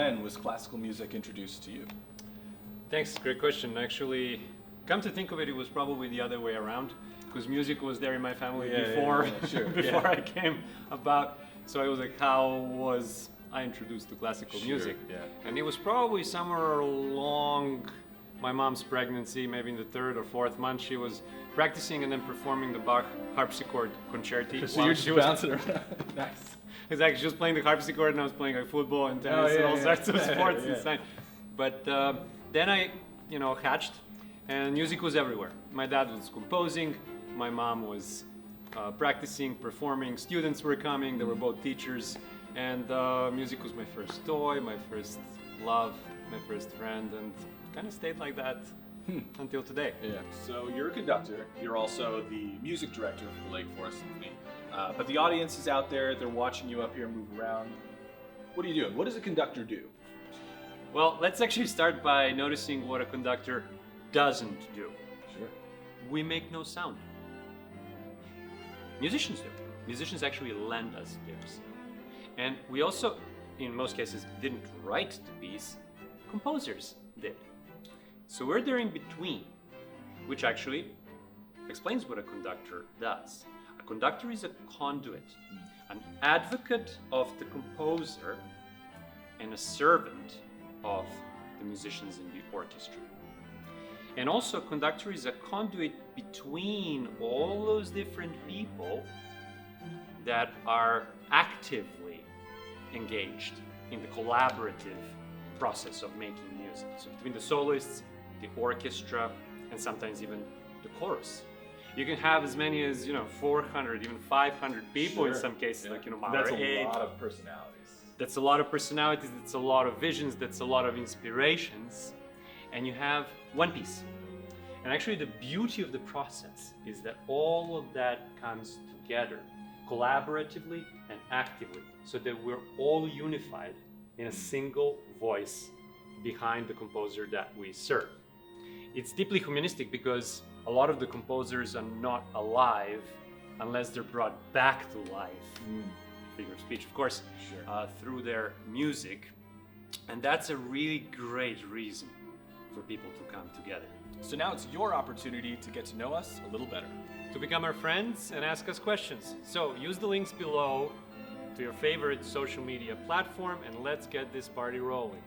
when was classical music introduced to you? Thanks, great question. Actually, come to think of it, it was probably the other way around, because music was there in my family before I came about. So it was like, how was I introduced to classical music? Yeah. And it was probably somewhere along my mom's pregnancy, maybe in the 3rd or 4th month, she was practicing and then performing the Bach harpsichord concerti. So you're just bouncing around. Nice. Exactly, she was playing the harpsichord and I was playing like football and tennis and all sorts of sports inside. But then I, hatched, and music was everywhere. My dad was composing, my mom was practicing, performing, students were coming, they were both teachers, and music was my first toy, my first love, my first friend, and kind of stayed like that until today. Yeah. So you're a conductor, you're also the music director for the Lake Forest Symphony, but the audience is out there, they're watching you up here move around. What are you doing? What does a conductor do? Well, let's actually start by noticing what a conductor doesn't do. Sure. We make no sound. Musicians do. Musicians actually lend us theirs. And we also, in most cases, didn't write the piece, composers did. So we're there in between, which actually explains what a conductor does. A conductor is a conduit, an advocate of the composer and a servant of the musicians in the orchestra. And also, a conductor is a conduit between all those different people that are actively engaged in the collaborative process of making music. So between the soloists, the orchestra, and sometimes even the chorus. You can have as many as 400, even 500 people in some cases, like That's a lot of personalities. That's a lot of personalities, that's a lot of visions, that's a lot of inspirations, and you have one piece. And actually the beauty of the process is that all of that comes together collaboratively and actively, so that we're all unified in a single voice behind the composer that we serve. It's deeply humanistic because a lot of the composers are not alive unless they're brought back to life, figure of speech, of course, through their music. And that's a really great reason for people to come together. So now it's your opportunity to get to know us a little better. To become our friends and ask us questions. So use the links below to your favorite social media platform and let's get this party rolling.